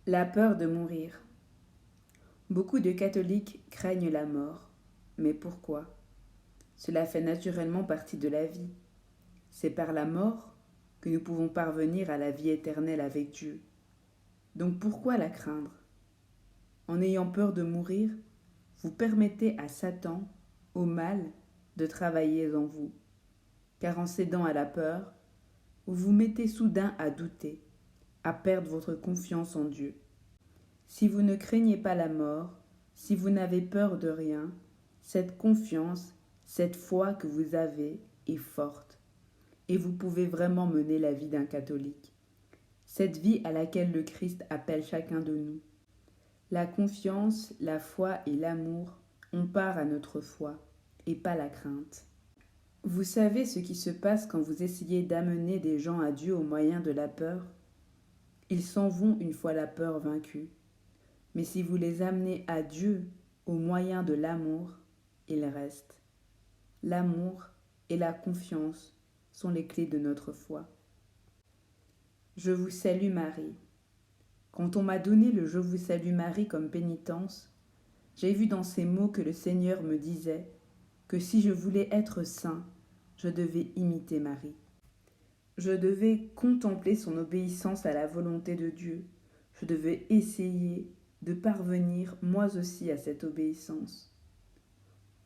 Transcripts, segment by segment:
La peur de mourir. Beaucoup de catholiques craignent la mort. Mais pourquoi? Cela fait naturellement partie de la vie. C'est par la mort que nous pouvons parvenir à la vie éternelle avec Dieu. Donc pourquoi la craindre? En ayant peur de mourir, vous permettez à Satan, au mal, de travailler en vous. Car en cédant à la peur, vous vous mettez soudain à douter, à perdre votre confiance en Dieu. Si vous ne craignez pas la mort, si vous n'avez peur de rien, cette confiance, cette foi que vous avez est forte. Et vous pouvez vraiment mener la vie d'un catholique. Cette vie à laquelle le Christ appelle chacun de nous. La confiance, la foi et l'amour ont part à notre foi, et pas la crainte. Vous savez ce qui se passe quand vous essayez d'amener des gens à Dieu au moyen de la peur? Ils s'en vont une fois la peur vaincue. Mais si vous les amenez à Dieu au moyen de l'amour, ils restent. L'amour et la confiance sont les clés de notre foi. Je vous salue Marie. Quand on m'a donné le Je vous salue Marie comme pénitence, j'ai vu dans ces mots que le Seigneur me disait que si je voulais être saint, je devais imiter Marie. Je devais contempler son obéissance à la volonté de Dieu. Je devais essayer de parvenir moi aussi à cette obéissance.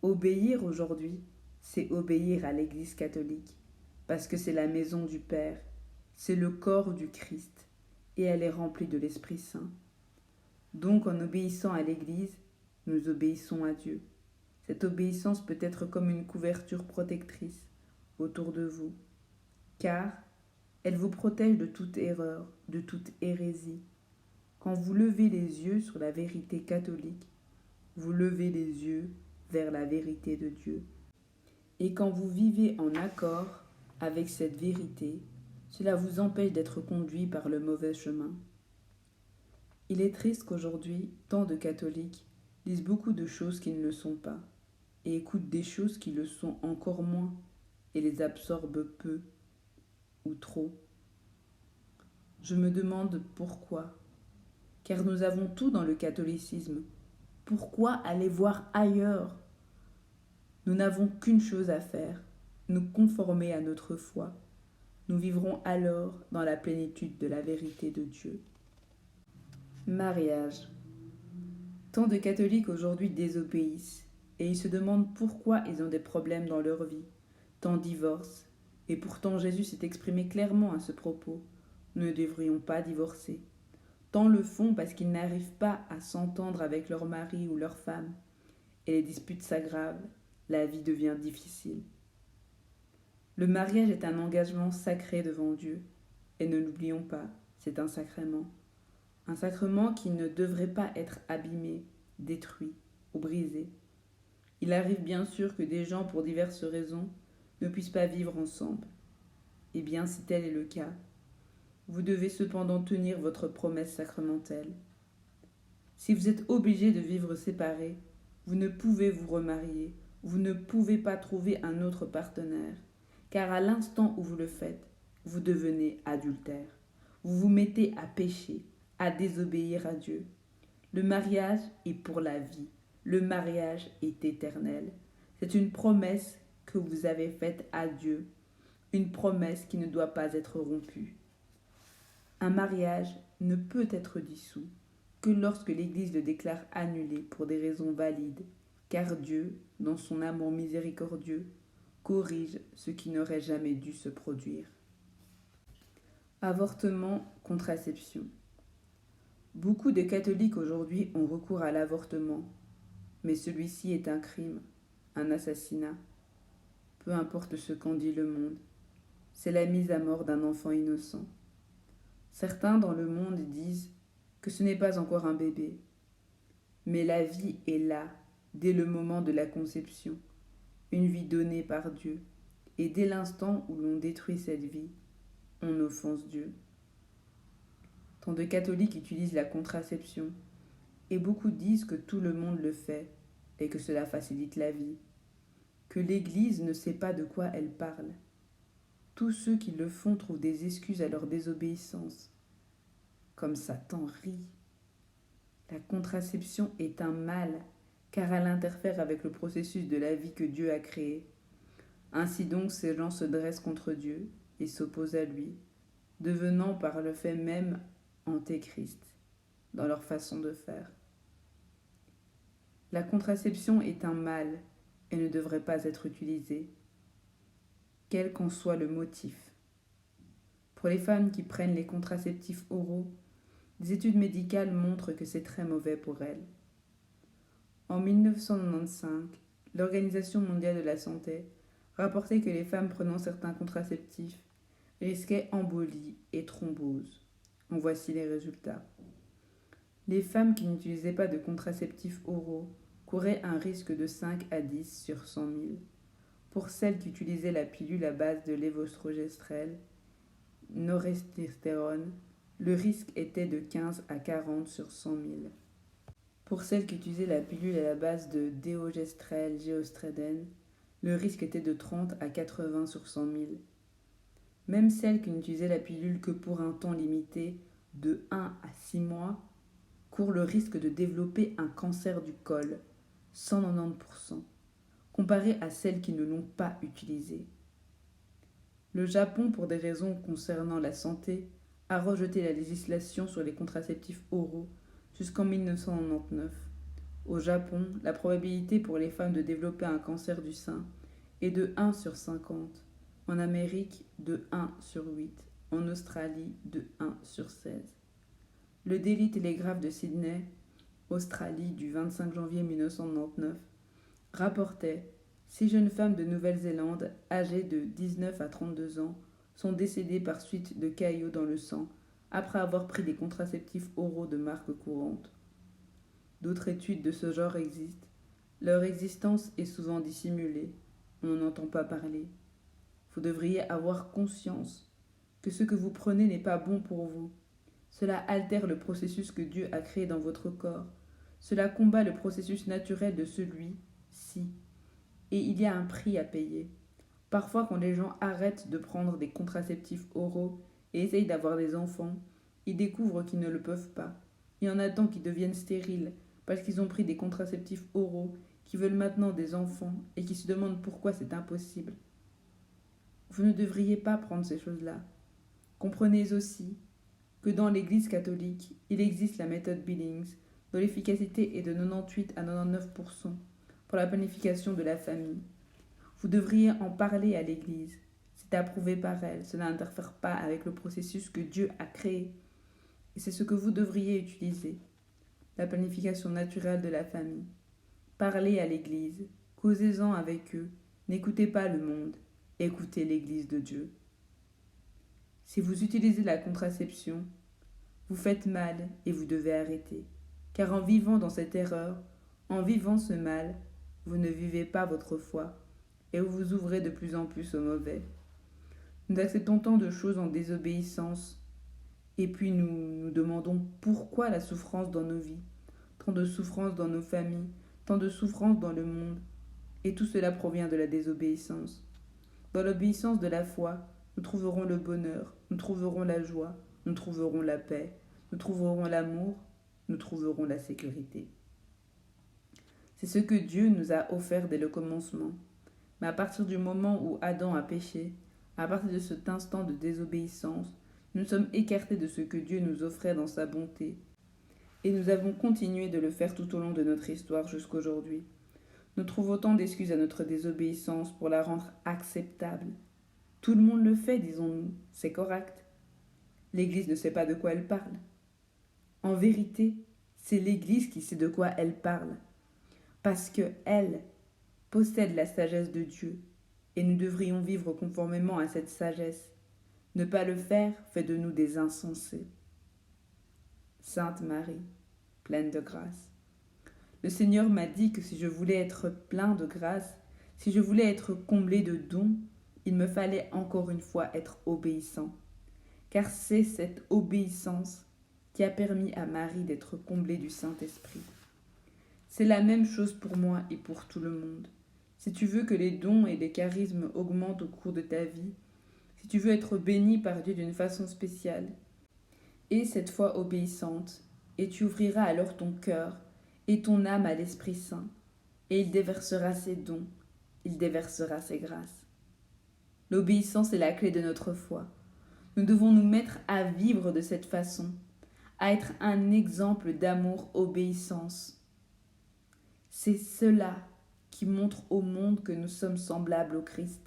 Obéir aujourd'hui, c'est obéir à l'Église catholique, parce que c'est la maison du Père, c'est le corps du Christ, et elle est remplie de l'Esprit Saint. Donc en obéissant à l'Église, nous obéissons à Dieu. Cette obéissance peut être comme une couverture protectrice autour de vous, car elle vous protège de toute erreur, de toute hérésie. Quand vous levez les yeux sur la vérité catholique, vous levez les yeux vers la vérité de Dieu. Et quand vous vivez en accord avec cette vérité, cela vous empêche d'être conduit par le mauvais chemin. Il est triste qu'aujourd'hui, tant de catholiques disent beaucoup de choses qui ne le sont pas, et écoutent des choses qui le sont encore moins, et les absorbent peu ou trop. Je me demande pourquoi. Car nous avons tout dans le catholicisme. Pourquoi aller voir ailleurs? Nous n'avons qu'une chose à faire, nous conformer à notre foi. Nous vivrons alors dans la plénitude de la vérité de Dieu. Mariage. Tant de catholiques aujourd'hui désobéissent et ils se demandent pourquoi ils ont des problèmes dans leur vie. Tant divorcent. Et pourtant Jésus s'est exprimé clairement à ce propos. Nous ne devrions pas divorcer. Tant le font parce qu'ils n'arrivent pas à s'entendre avec leur mari ou leur femme. Et les disputes s'aggravent, la vie devient difficile. Le mariage est un engagement sacré devant Dieu. Et ne l'oublions pas, c'est un sacrement. Un sacrement qui ne devrait pas être abîmé, détruit ou brisé. Il arrive bien sûr que des gens, pour diverses raisons, ne puissent pas vivre ensemble. Eh bien, si tel est le cas, vous devez cependant tenir votre promesse sacramentelle. Si vous êtes obligé de vivre séparés, vous ne pouvez vous remarier, vous ne pouvez pas trouver un autre partenaire, car à l'instant où vous le faites, vous devenez adultère. Vous vous mettez à pécher, à désobéir à Dieu. Le mariage est pour la vie. Le mariage est éternel. C'est une promesse que vous avez faite à Dieu, une promesse qui ne doit pas être rompue. Un mariage ne peut être dissous que lorsque l'Église le déclare annulé pour des raisons valides, car Dieu, dans son amour miséricordieux, corrige ce qui n'aurait jamais dû se produire. Avortement, contraception. Beaucoup de catholiques aujourd'hui ont recours à l'avortement, mais celui-ci est un crime, un assassinat. Peu importe ce qu'en dit le monde, c'est la mise à mort d'un enfant innocent. Certains dans le monde disent que ce n'est pas encore un bébé, mais la vie est là dès le moment de la conception, une vie donnée par Dieu, et dès l'instant où l'on détruit cette vie, on offense Dieu. Tant de catholiques utilisent la contraception, et beaucoup disent que tout le monde le fait, et que cela facilite la vie, que l'Église ne sait pas de quoi elle parle. Tous ceux qui le font trouvent des excuses à leur désobéissance. Comme Satan rit. La contraception est un mal, car elle interfère avec le processus de la vie que Dieu a créé. Ainsi donc, ces gens se dressent contre Dieu et s'opposent à lui, devenant par le fait même antéchrist dans leur façon de faire. La contraception est un mal et ne devrait pas être utilisée, quel qu'en soit le motif. Pour les femmes qui prennent les contraceptifs oraux, des études médicales montrent que c'est très mauvais pour elles. En 1995, l'Organisation mondiale de la santé rapportait que les femmes prenant certains contraceptifs risquaient embolie et thrombose. En voici les résultats. Les femmes qui n'utilisaient pas de contraceptifs oraux couraient un risque de 5 à 10 sur 100 000. Pour celles qui utilisaient la pilule à base de lévostrogestrel, norestérone, le risque était de 15 à 40 sur 100 000. Pour celles qui utilisaient la pilule à la base de déogestrel géostreden, le risque était de 30 à 80 sur 100 000. Même celles qui n'utilisaient la pilule que pour un temps limité, de 1 à 6 mois, courent le risque de développer un cancer du col, 190%, comparé à celles qui ne l'ont pas utilisé. Le Japon, pour des raisons concernant la santé, a rejeté la législation sur les contraceptifs oraux jusqu'en 1999. Au Japon, la probabilité pour les femmes de développer un cancer du sein est de 1 sur 50, en Amérique de 1 sur 8, en Australie de 1 sur 16. Le Daily Telegraph de Sydney, Australie, du 25 janvier 1999, rapportait 6 jeunes femmes de Nouvelle-Zélande, âgées de 19 à 32 ans, sont décédées par suite de caillots dans le sang après avoir pris des contraceptifs oraux de marque courante. D'autres études de ce genre existent. Leur existence est souvent dissimulée. On n'en entend pas parler. Vous devriez avoir conscience que ce que vous prenez n'est pas bon pour vous. Cela altère le processus que Dieu a créé dans votre corps. Cela combat le processus naturel de celui-ci. Et il y a un prix à payer. Parfois, quand les gens arrêtent de prendre des contraceptifs oraux et essayent d'avoir des enfants, ils découvrent qu'ils ne le peuvent pas. Il y en a tant qui deviennent stériles parce qu'ils ont pris des contraceptifs oraux, qui veulent maintenant des enfants et qui se demandent pourquoi c'est impossible. Vous ne devriez pas prendre ces choses-là. Comprenez aussi que dans l'Église catholique, il existe la méthode Billings, dont l'efficacité est de 98 à 99% pour la planification de la famille. Vous devriez en parler à l'Église. C'est approuvé par elle. Cela n'interfère pas avec le processus que Dieu a créé. Et c'est ce que vous devriez utiliser. La planification naturelle de la famille. Parlez à l'Église. Causez-en avec eux. N'écoutez pas le monde. Écoutez l'Église de Dieu. Si vous utilisez la contraception, vous faites mal et vous devez arrêter. Car en vivant dans cette erreur, en vivant ce mal, vous ne vivez pas votre foi et vous vous ouvrez de plus en plus au mauvais. Nous acceptons tant de choses en désobéissance et puis nous demandons pourquoi la souffrance dans nos vies, tant de souffrance dans nos familles, tant de souffrance dans le monde, et tout cela provient de la désobéissance. Dans l'obéissance de la foi, nous trouverons le bonheur, nous trouverons la joie, nous trouverons la paix, nous trouverons l'amour, nous trouverons la sécurité. C'est ce que Dieu nous a offert dès le commencement. Mais à partir du moment où Adam a péché, à partir de cet instant de désobéissance, nous sommes écartés de ce que Dieu nous offrait dans sa bonté. Et nous avons continué de le faire tout au long de notre histoire jusqu'aujourd'hui. Nous trouvons tant d'excuses à notre désobéissance pour la rendre acceptable. Tout le monde le fait, disons-nous, c'est correct. L'Église ne sait pas de quoi elle parle. En vérité, c'est l'Église qui sait de quoi elle parle. Parce qu'elle possède la sagesse de Dieu, et nous devrions vivre conformément à cette sagesse. Ne pas le faire fait de nous des insensés. Sainte Marie, pleine de grâce. Le Seigneur m'a dit que si je voulais être plein de grâce, si je voulais être comblé de dons, il me fallait encore une fois être obéissant. Car c'est cette obéissance qui a permis à Marie d'être comblée du Saint-Esprit. C'est la même chose pour moi et pour tout le monde. Si tu veux que les dons et les charismes augmentent au cours de ta vie, si tu veux être béni par Dieu d'une façon spéciale, et cette foi obéissante, et tu ouvriras alors ton cœur et ton âme à l'Esprit Saint, et il déversera ses dons, il déversera ses grâces. L'obéissance est la clé de notre foi. Nous devons nous mettre à vivre de cette façon, à être un exemple d'amour-obéissance. C'est cela qui montre au monde que nous sommes semblables au Christ.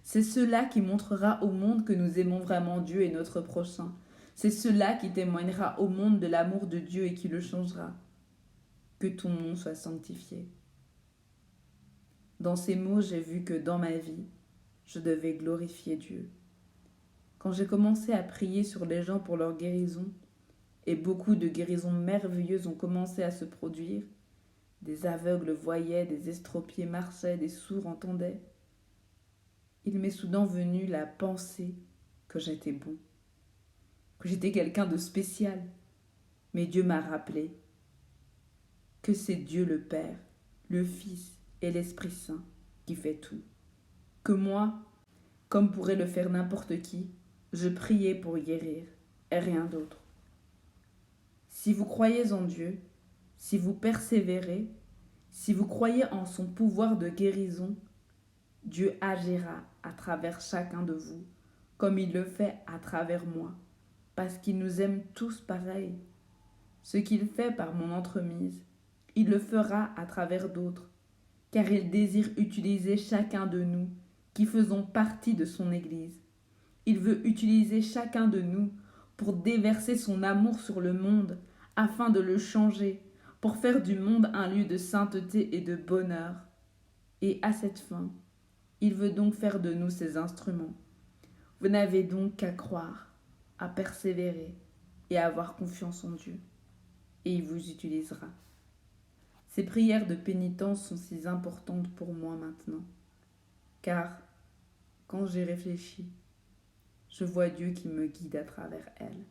C'est cela qui montrera au monde que nous aimons vraiment Dieu et notre prochain. C'est cela qui témoignera au monde de l'amour de Dieu et qui le changera. Que ton nom soit sanctifié. Dans ces mots, j'ai vu que dans ma vie, je devais glorifier Dieu. Quand j'ai commencé à prier sur les gens pour leur guérison, et beaucoup de guérisons merveilleuses ont commencé à se produire, des aveugles voyaient, des estropiés marchaient, des sourds entendaient, il m'est soudain venu la pensée que j'étais bon, que j'étais quelqu'un de spécial. Mais Dieu m'a rappelé que c'est Dieu le Père, le Fils et l'Esprit Saint qui fait tout. Que moi, comme pourrait le faire n'importe qui, je priais pour guérir et rien d'autre. Si vous croyez en Dieu, si vous persévérez, si vous croyez en son pouvoir de guérison, Dieu agira à travers chacun de vous, comme il le fait à travers moi, parce qu'il nous aime tous pareil. Ce qu'il fait par mon entremise, il le fera à travers d'autres, car il désire utiliser chacun de nous qui faisons partie de son Église. Il veut utiliser chacun de nous pour déverser son amour sur le monde, afin de le changer, pour faire du monde un lieu de sainteté et de bonheur. Et à cette fin, il veut donc faire de nous ses instruments. Vous n'avez donc qu'à croire, à persévérer et à avoir confiance en Dieu. Et il vous utilisera. Ces prières de pénitence sont si importantes pour moi maintenant, car quand j'y réfléchis, je vois Dieu qui me guide à travers elles.